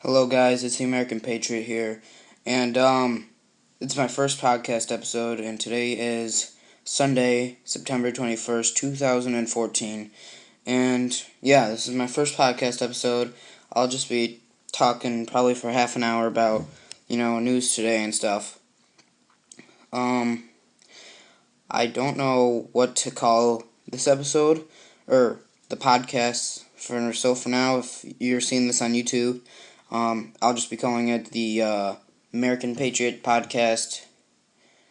Hello guys, it's the American Patriot here, and it's my first podcast episode, and today is Sunday, September 21st, 2014, and yeah, this is my first podcast episode. I'll just be talking probably for half an hour about, news today and stuff. Um, I don't know what to call this episode, or the podcast, for now, if you're seeing this on YouTube, I'll just be calling it the American Patriot Podcast,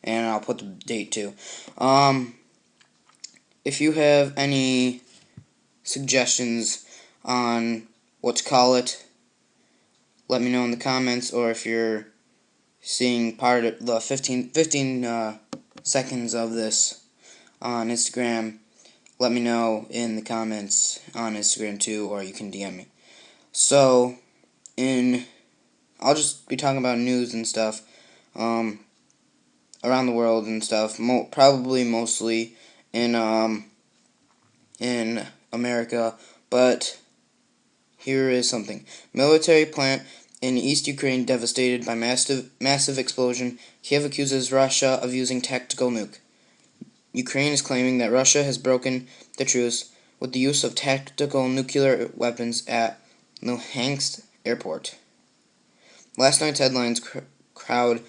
and I'll put the date too. If you have any suggestions on what to call it, let me know in the comments, or if you're seeing part of the 15 seconds of this on Instagram, let me know in the comments on Instagram too, or you can DM me. So, I'll just be talking about news and stuff, around the world and stuff. Probably mostly in America, but here is something: military plant in East Ukraine devastated by massive explosion. Kiev accuses Russia of using tactical nuke. Ukraine is claiming that Russia has broken the truce with the use of tactical nuclear weapons at Luhansk airport. Last night's headlines crowed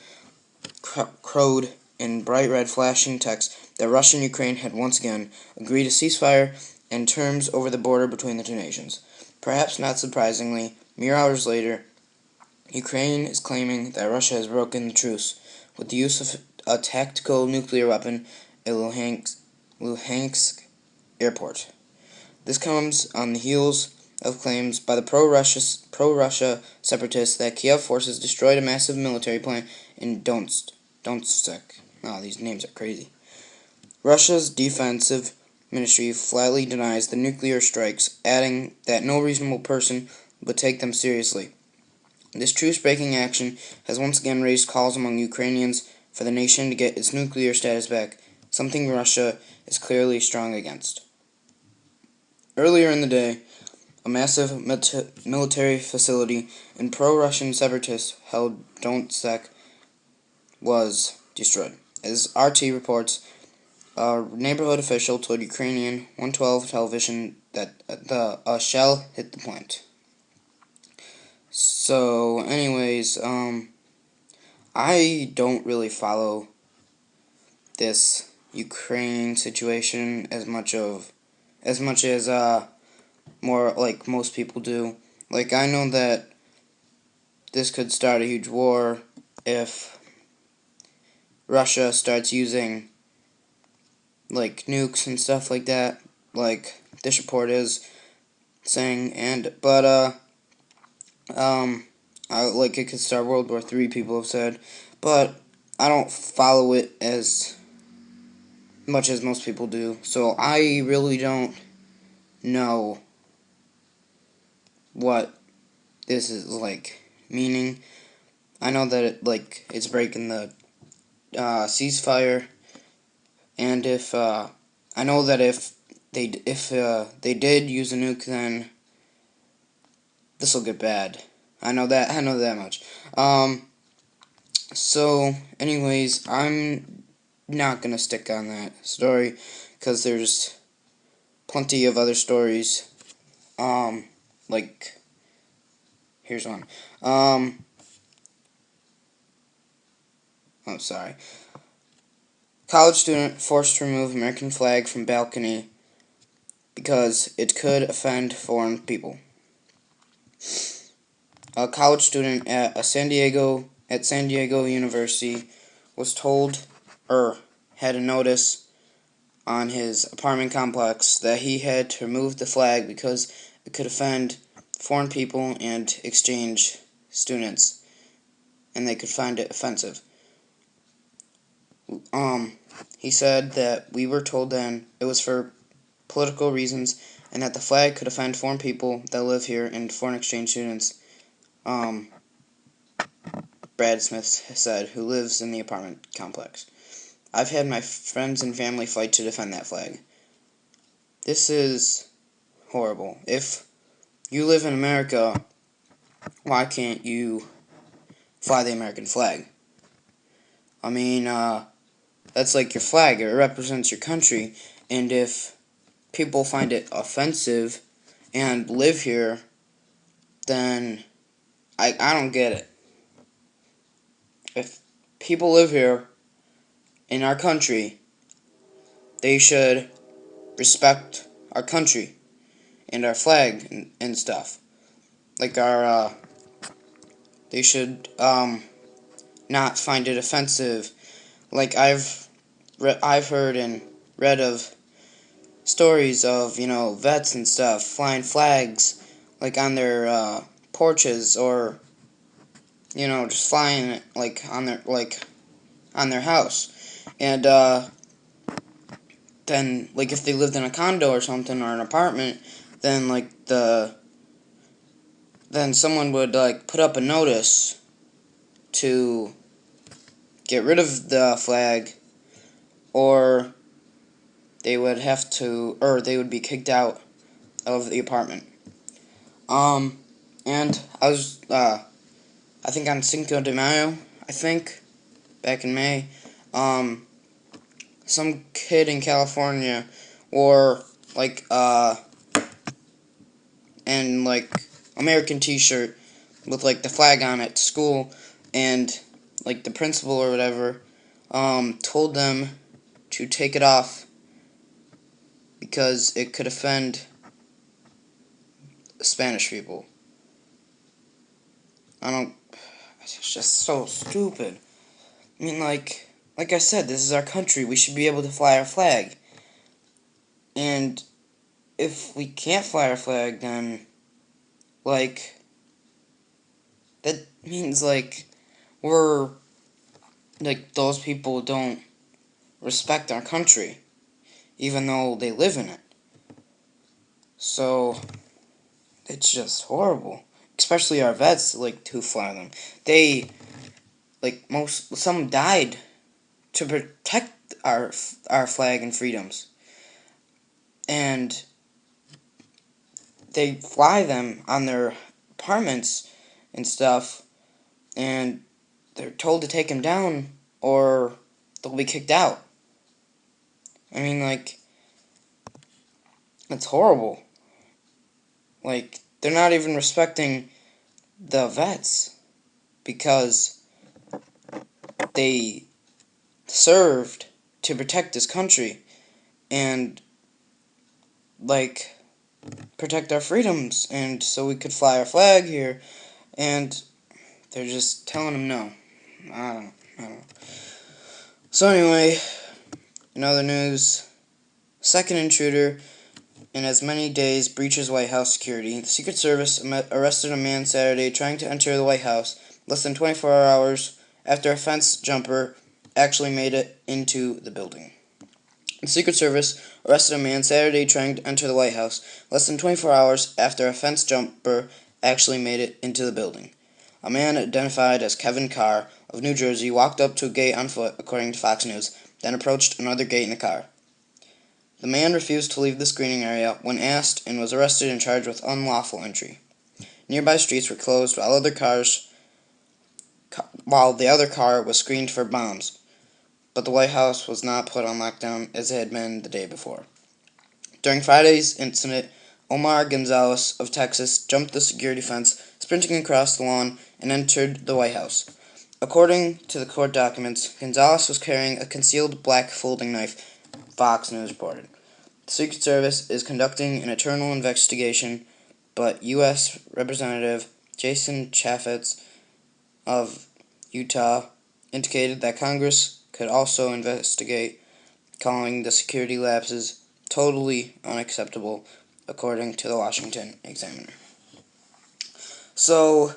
in bright red flashing text that Russia and Ukraine had once again agreed to ceasefire and terms over the border between the two nations. Perhaps not surprisingly, mere hours later, Ukraine is claiming that Russia has broken the truce with the use of a tactical nuclear weapon at Luhansk airport. This comes on the heels of claims by the pro-Russia separatists that Kiev forces destroyed a massive military plant in Donetsk. Oh, these names are crazy. Russia's defensive ministry flatly denies the nuclear strikes, adding that no reasonable person would take them seriously. This truce-breaking action has once again raised calls among Ukrainians for the nation to get its nuclear status back, something Russia is clearly strong against. Earlier in the day, a massive military facility in pro-Russian separatists held Donetsk was destroyed. As RT reports, a neighborhood official told Ukrainian 112 television that a shell hit the plant. So, anyways, I don't really follow this Ukraine situation as much as more like most people do. Like, I know that this could start a huge war if Russia starts using like nukes and stuff like that, like this report is saying, like it could start World War III, people have said, but I don't follow it as much as most people do, so I really don't know what this is like meaning. I know that it's breaking the ceasefire, and if I know that if they did use a nuke, then this will get bad. I know that much. So, anyways, I'm not gonna stick on that story because there's plenty of other stories. Like here's one. I'm sorry. College student forced to remove American flag from balcony because it could offend foreign people. A college student at San Diego University was told, or had a notice on his apartment complex, that he had to remove the flag because it could offend foreign people and exchange students, and they could find it offensive. He said that we were told then it was for political reasons, and that the flag could offend foreign people that live here and foreign exchange students. Brad Smith said, who lives in the apartment complex. I've had my friends and family fight to defend that flag. This is horrible. If you live in America, why can't you fly the American flag? I mean, that's like your flag. It represents your country. And if people find it offensive and live here, then I don't get it. If people live here in our country, they should respect our country and our flag and stuff. Like they should not find it offensive. Like I've heard and read of stories of vets and stuff flying flags like on their porches, or just flying it like on their house, and then like if they lived in a condo or something, or an apartment, then then someone would like put up a notice to get rid of the flag, or they would be kicked out of the apartment. And I think on Cinco de Mayo, back in May, some kid in California wore an American T-shirt with the flag on it to school, and the principal or whatever told them to take it off because it could offend Spanish people. It's just so stupid. I mean, like I said, this is our country. We should be able to fly our flag. And if we can't fly our flag, then, that means, we're, those people don't respect our country, even though they live in it. So, it's just horrible. Especially our vets, to fly them. They, some died to protect our flag and freedoms. And they fly them on their apartments and stuff, and they're told to take them down or they'll be kicked out. I mean, it's horrible. They're not even respecting the vets because they served to protect this country and protect our freedoms, and so we could fly our flag here, and they're just telling them no. I don't know. So anyway, in other news, second intruder in as many days breaches White House security. The Secret Service arrested a man Saturday trying to enter the White House less than 24 hours after a fence jumper actually made it into the building. The Secret Service arrested a man Saturday trying to enter the White House less than 24 hours after a fence jumper actually made it into the building. A man identified as Kevin Carr of New Jersey walked up to a gate on foot, according to Fox News, then approached another gate in the car. The man refused to leave the screening area when asked and was arrested and charged with unlawful entry. Nearby streets were closed while the other car was screened for bombs, but the White House was not put on lockdown as it had been the day before. During Friday's incident, Omar Gonzalez of Texas jumped the security fence, sprinting across the lawn, and entered the White House. According to the court documents, Gonzalez was carrying a concealed black folding knife, Fox News reported. The Secret Service is conducting an internal investigation, but U.S. Representative Jason Chaffetz of Utah indicated that Congress could also investigate, calling the security lapses totally unacceptable, according to the Washington Examiner. So,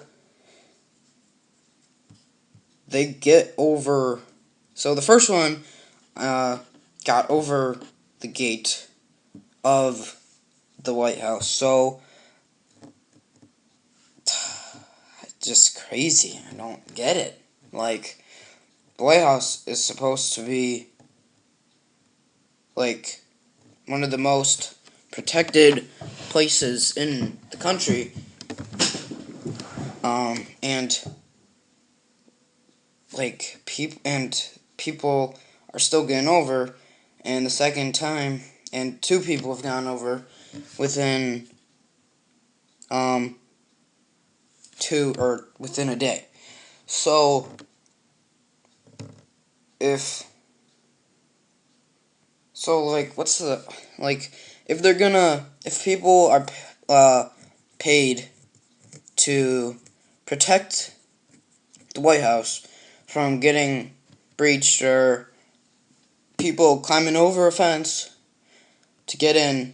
the first one got over the gate of the White House. So, just crazy. I don't get it. The White House is supposed to be, one of the most protected places in the country. And people are still getting over, and the second time, and 2 people have gone over within within a day. So if what's the if people are paid to protect the White House from getting breached, or people climbing over a fence to get in,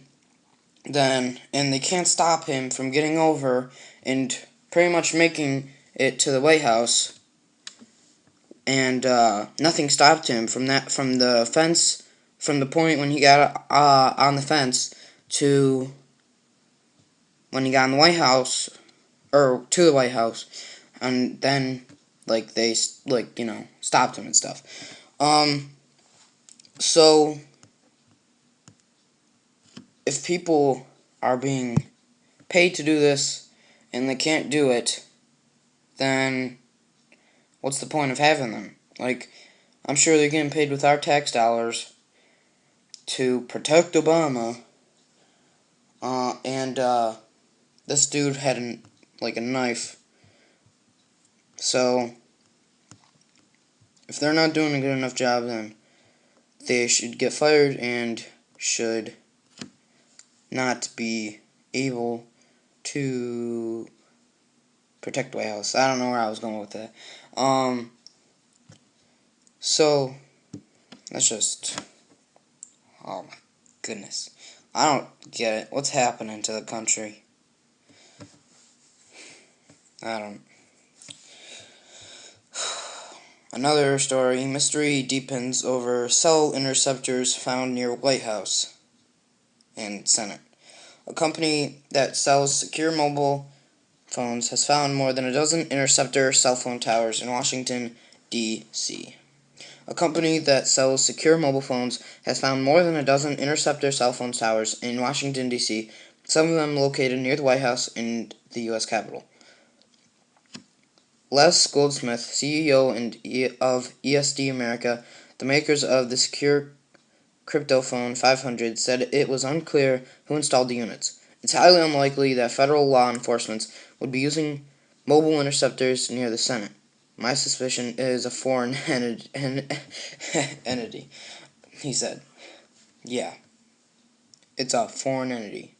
and they can't stop him from getting over and pretty much making it to the White House, and nothing stopped him from the fence, from the point when he got on the fence to when he got in the White House, or to the White House, and then they stopped him and stuff. So if people are being paid to do this and they can't do it, then what's the point of having them? I'm sure they're getting paid with our tax dollars to protect Obama, and this dude had a knife. So if they're not doing a good enough job, then they should get fired and should not be able to protect the White House. I don't know where I was going with that. So that's just, oh my goodness, I don't get it. What's happening to the country? I don't. Another story: mystery deepens over cell interceptors found near White House and Senate. A company that sells secure mobile phones has found more than a dozen interceptor cell phone towers in Washington, D.C. A company that sells secure mobile phones has found more than a dozen interceptor cell phone towers in Washington, D.C., some of them located near the White House and the U.S. Capitol. Les Goldsmith, CEO of ESD America, the makers of the secure Cryptophone 500, said it was unclear who installed the units. It's highly unlikely that federal law enforcement would be using mobile interceptors near the Senate. My suspicion is a foreign entity, he said. Yeah, it's a foreign entity.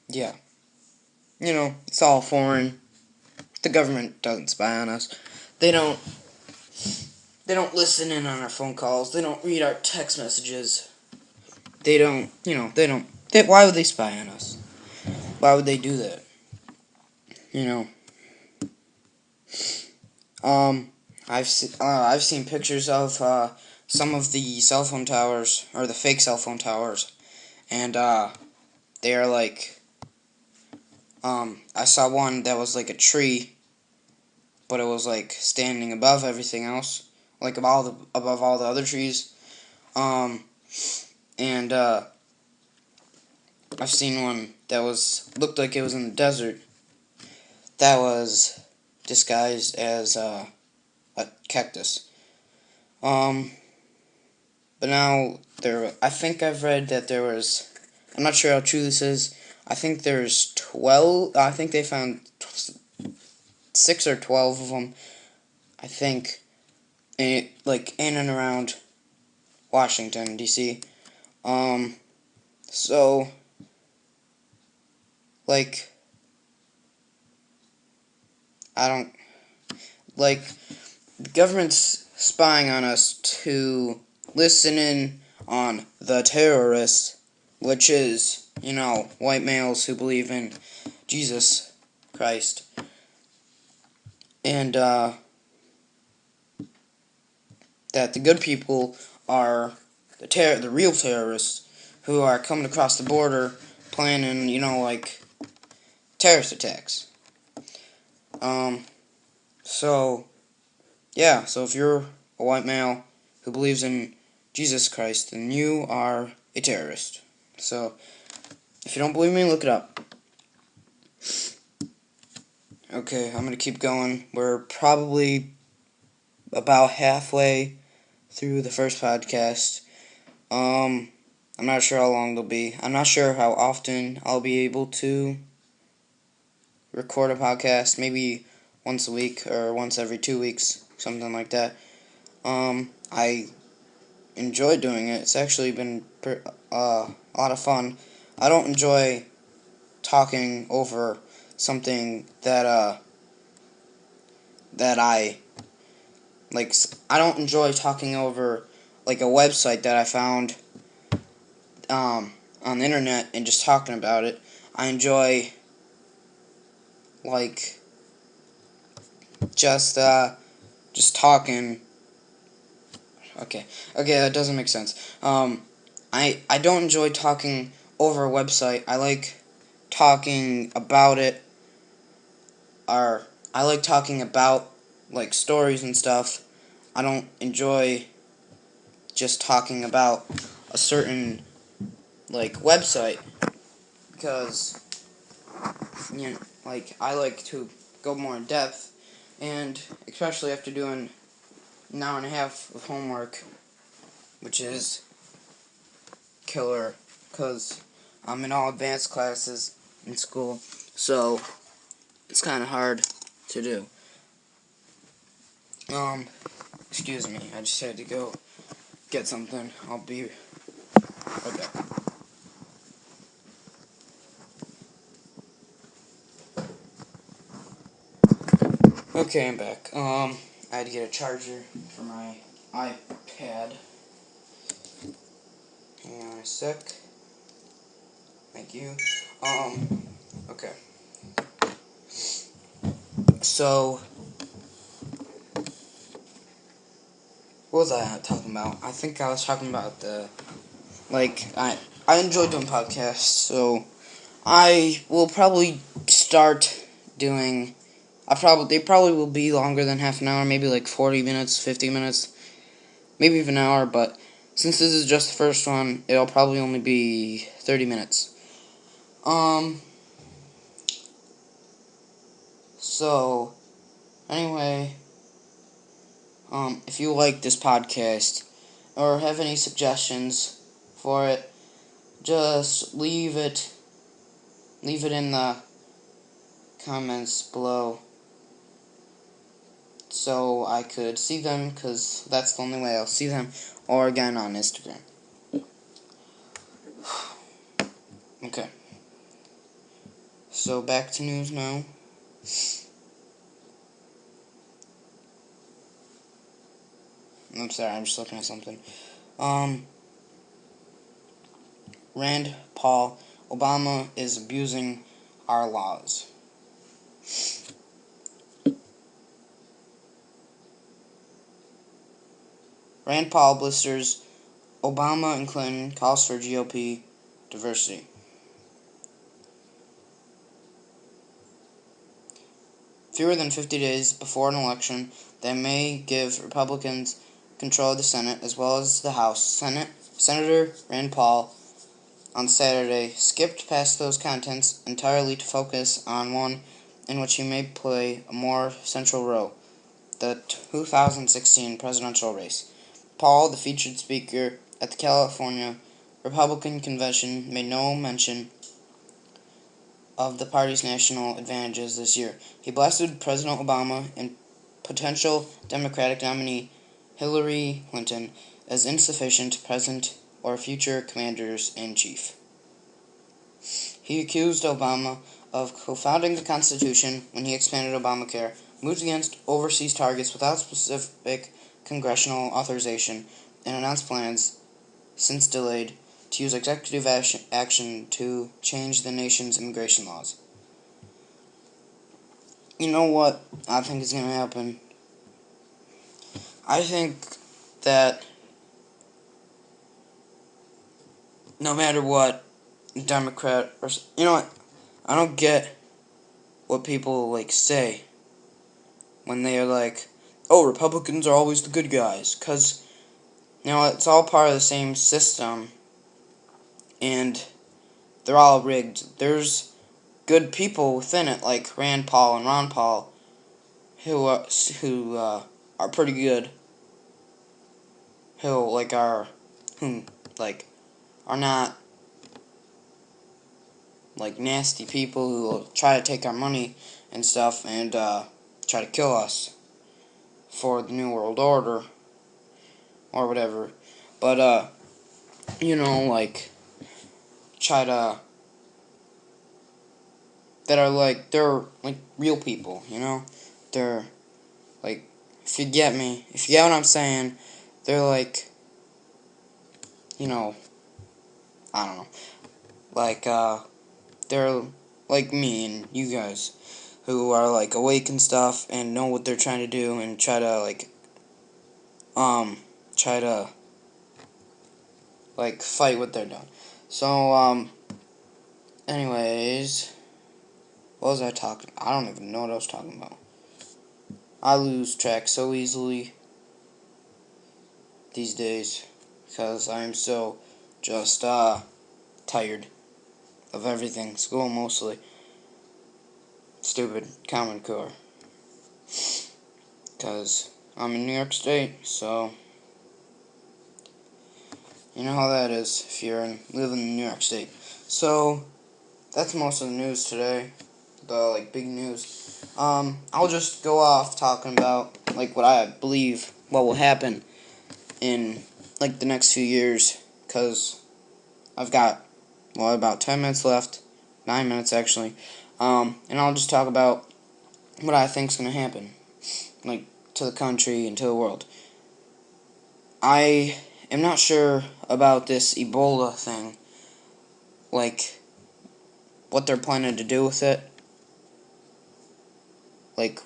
Yeah. It's all foreign. The government doesn't spy on us. They don't listen in on our phone calls. They don't read our text messages. They don't, why would they spy on us? Why would they do that? I've seen pictures of some of the cell phone towers, or the fake cell phone towers, and they are I saw one that was like a tree, but it was standing above everything else, above all the other trees. And I've seen one that looked like it was in the desert, that was disguised as a cactus. But now I think I've read that there was, I'm not sure how true this is, I think there's 12, I think they found 6 or 12 of them, I think, in and around Washington, D.C. So, I don't, the government's spying on us to listen in on the terrorists, which is, white males who believe in Jesus Christ. And, that the good people are the real terrorists who are coming across the border planning, terrorist attacks. So if you're a white male who believes in Jesus Christ, then you are a terrorist. So, If you don't believe me, look it up. Okay, I'm gonna keep going. We're probably about halfway through the first podcast. I'm not sure how long they'll be. I'm not sure how often I'll be able to record a podcast. Maybe once a week or once every 2 weeks, something like that. I enjoy doing it. It's actually been a lot of fun. I don't enjoy talking over something that I like. I don't enjoy talking over like a website that I found on the internet and just talking about it. I enjoy like just talking. Okay, that doesn't make sense. I don't enjoy talking over a website. I like talking about it, or I like talking about like stories and stuff. I don't enjoy just talking about a certain like website because like I like to go more in depth, and especially after doing an hour and a half of homework, which is killer because I'm in all advanced classes in school, so it's kind of hard to do. Excuse me, I just had to go get something. I'll be right back. Okay, I'm back. I had to get a charger for my iPad. Hang on a sec. Thank you. Okay. So, what was I talking about? I think I was talking about I enjoy doing podcasts, so I will probably start doing, they probably will be longer than half an hour, maybe like 40 minutes, 50 minutes, maybe even an hour, but since this is just the first one, it'll probably only be 30 minutes. So, anyway, if you like this podcast, or have any suggestions for it, just leave it in the comments below so I could see them, because that's the only way I'll see them, or again on Instagram. Okay. So back to news now. I'm sorry, I'm just looking at something. Rand Paul, Obama is abusing our laws. Rand Paul blisters Obama and Clinton, calls for GOP diversity. Fewer than 50 days before an election that may give Republicans control of the Senate as well as the House, Senator Rand Paul on Saturday skipped past those contents entirely to focus on one in which he may play a more central role, the 2016 presidential race. Paul, the featured speaker at the California Republican Convention, made no mention of the party's national advantages this year. He blasted President Obama and potential Democratic nominee Hillary Clinton as insufficient present or future commanders-in-chief. He accused Obama of co-founding the Constitution when he expanded Obamacare, moved against overseas targets without specific congressional authorization, and announced plans, since delayed, to use executive action to change the nation's immigration laws. You know what I think is going to happen? I think that no matter what, Democrat or you know what, I don't get what people say when they are like, "Oh, Republicans are always the good guys," because it's all part of the same system, and they're all rigged. There's good people within it, like Rand Paul and Ron Paul, who are pretty good. Who like are who like are not like nasty people who will try to take our money and stuff and try to kill us for the New World Order or whatever. But like try to that are like they're like real people, They're like if you get me, if you get what I'm saying, they're like I don't know. Like they're like me and you guys who are like awake and stuff and know what they're trying to do and try to fight what they're doing. So anyways, what was I talking? I don't even know what I was talking about. I lose track so easily these days because I'm so just tired of everything. School mostly. Stupid Common Core. Because I'm in New York State, so you know how that is if you're living in New York State. So that's most of the news today. The big news. I'll just go off talking about what I believe what will happen in the next few years, because I've got about 10 minutes left, 9 minutes actually, and I'll just talk about what I think's gonna happen, to the country and to the world. I am not sure about this Ebola thing, what they're planning to do with it,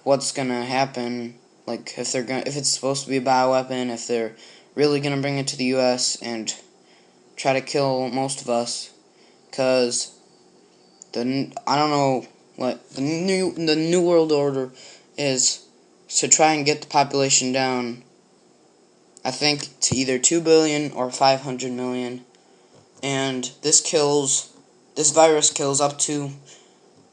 what's gonna happen, if it's supposed to be a bioweapon, if they're really gonna bring it to the U.S. and try to kill most of us, because I don't know what the new world order is to try and get the population down, I think, to either 2 billion or 500 million, and this virus kills up to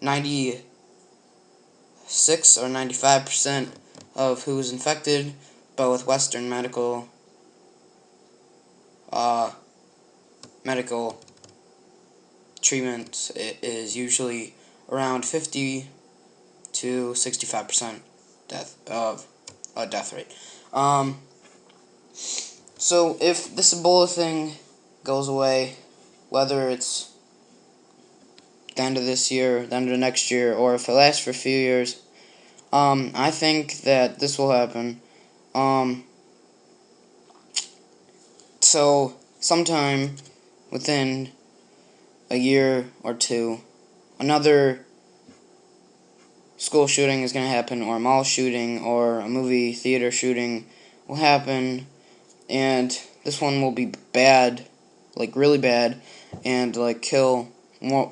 96 or 95% of who's infected, but with Western medical treatment, it is usually around 50 to 65% death rate. So if this Ebola thing goes away, whether it's the end of this year, the end of next year, or if it lasts for a few years, I think that this will happen. So sometime within a year or two, another school shooting is going to happen, or a mall shooting, or a movie theater shooting will happen, and this one will be bad, really bad, and kill more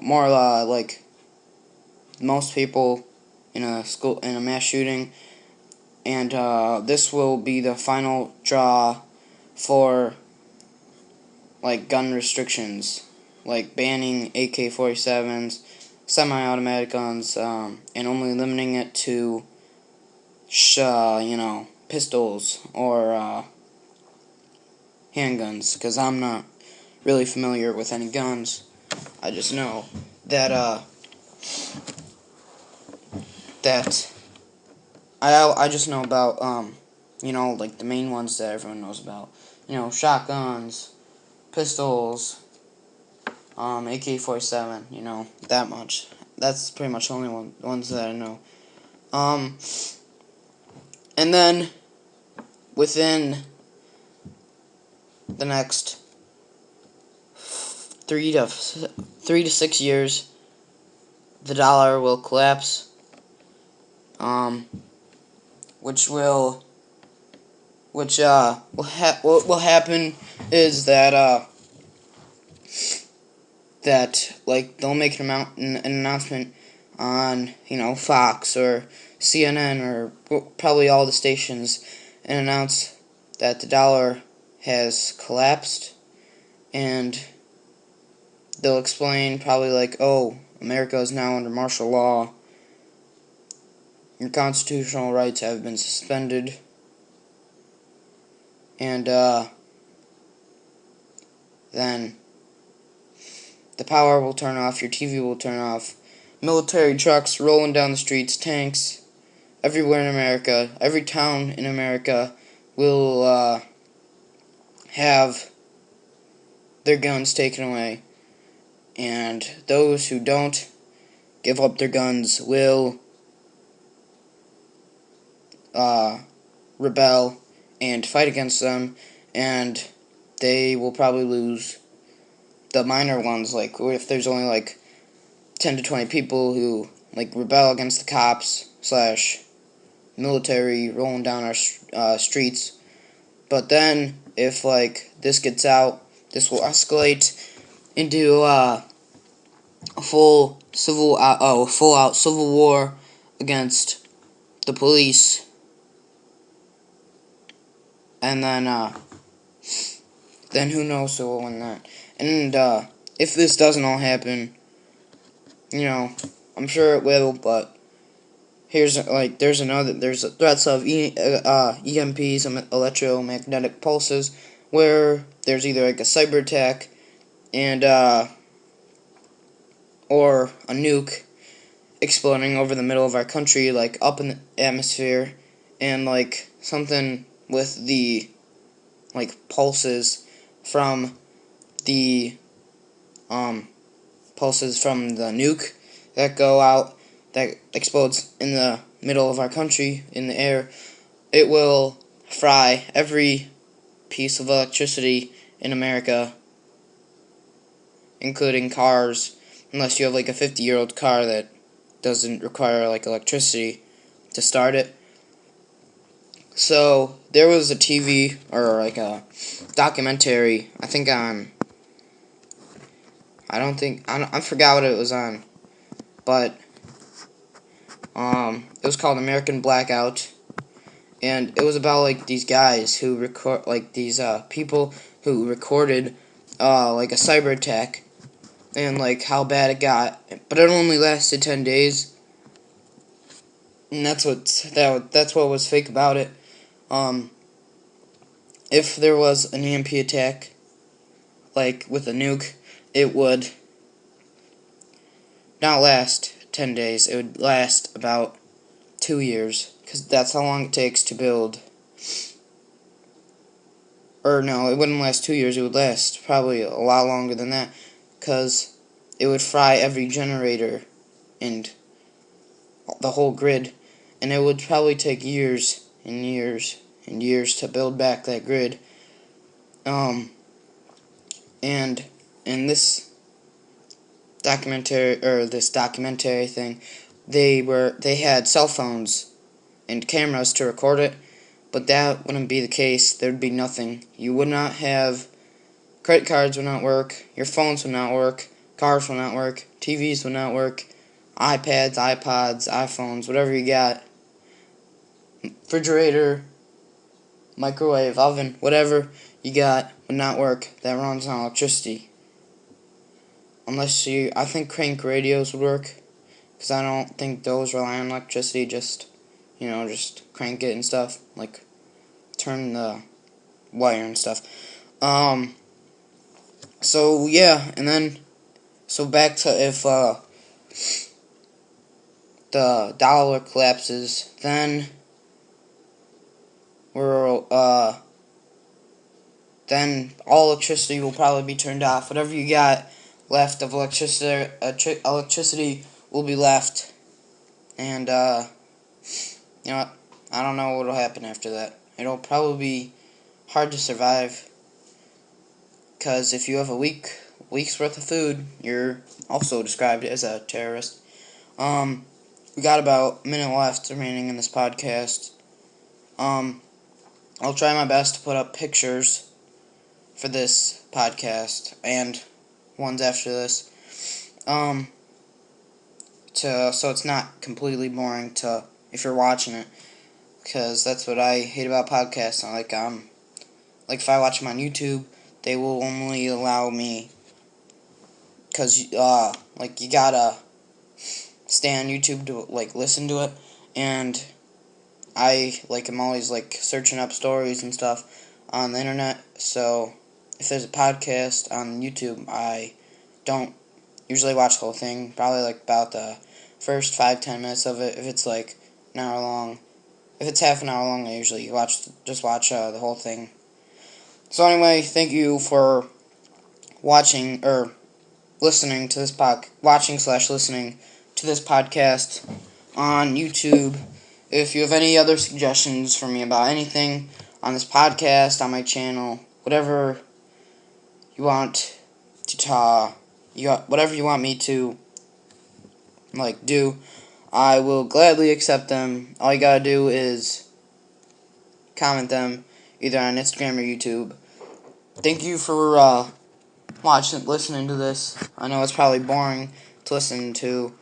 most people in a mass shooting, and this will be the final draw for gun restrictions, banning AK-47s, semi-automatic guns, and only limiting it to pistols or handguns, because I'm not really familiar with any guns. I just know that I just know about the main ones that everyone knows about. Shotguns, pistols, AK-47. That much. That's pretty much the only ones that I know. And then within the next 3 to 6 years, the dollar will collapse. Which will happen is that they'll make an announcement on Fox or CNN or probably all the stations, and announce that the dollar has collapsed, and they'll explain probably like, oh, America is now under martial law. Your constitutional rights have been suspended. And then the power will turn off, your TV will turn off. Military trucks rolling down the streets, tanks everywhere in America. Every town in America will have their guns taken away. And those who don't give up their guns will rebel and fight against them, and they will probably lose. The minor ones, like if there's only like 10 to 20 people who like rebel against the cops / military rolling down our streets. But then if like this gets out, this will escalate into a full out civil war against the police. And then who knows who will win that. And if this doesn't all happen, I'm sure it will, but there's threats of EMPs, electromagnetic pulses, where there's either like a cyber attack and or a nuke exploding over the middle of our country, like up in the atmosphere, and like something with the like pulses from the nuke that go out, that explodes in the middle of our country in the air. It will fry every piece of electricity in America, including cars, unless you have like a 50-year-old car that doesn't require like electricity to start it. So there was a TV or like a documentary, I think on, I forgot what it was on, but it was called American Blackout, and it was about like these guys who record, like these people who recorded like a cyber attack and like how bad it got, but it only lasted 10 days, and that's what was fake about it. If there was an EMP attack, like with a nuke, it would not last 10 days. It would last about 2 years, because that's how long it takes to build. Or no, it wouldn't last 2 years. It would last probably a lot longer than that, because it would fry every generator and the whole grid, and it would probably take years and years and years to build back that grid. And in this documentary thing, they had cell phones and cameras to record it, but that wouldn't be the case. There'd be nothing. You would not have, credit cards would not work, your phones would not work, cars would not work, TVs would not work, iPads, iPods, iPhones, whatever you got, refrigerator, microwave, oven, whatever you got would not work. That runs on electricity. I think crank radios would work, because I don't think those rely on electricity, just crank it and stuff, like turn the wire and stuff. So yeah, and then, so back to if the dollar collapses, then then all electricity will probably be turned off. Whatever you got left of electricity will be left, and I don't know what will happen after that. It'll probably be hard to survive, because if you have a week's worth of food, you're also described as a terrorist. We got about a minute left remaining in this podcast. I'll try my best to put up pictures for this podcast and ones after this, so it's not completely boring if you're watching it, because that's what I hate about podcasts. Like if I watch them on YouTube, they will only allow me because like you gotta stay on YouTube to like listen to it, and I like am always like searching up stories and stuff on the internet. So if there's a podcast on YouTube, I don't usually watch the whole thing. Probably like about the first 5-10 minutes of it. If it's like an hour long, if it's half an hour long, I usually watch the whole thing. So anyway, thank you for watching or listening to this listening to this podcast on YouTube. If you have any other suggestions for me about anything on this podcast, on my channel, whatever you want to talk, whatever you want me to like do, I will gladly accept them. All you gotta do is comment them either on Instagram or YouTube. Thank you for listening to this. I know it's probably boring to listen to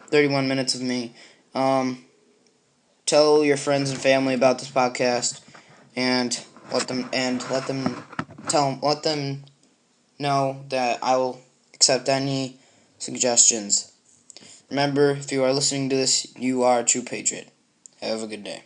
31 minutes of me. Tell your friends and family about this podcast, and let them know that I will accept any suggestions. Remember, if you are listening to this, you are a true patriot. Have a good day.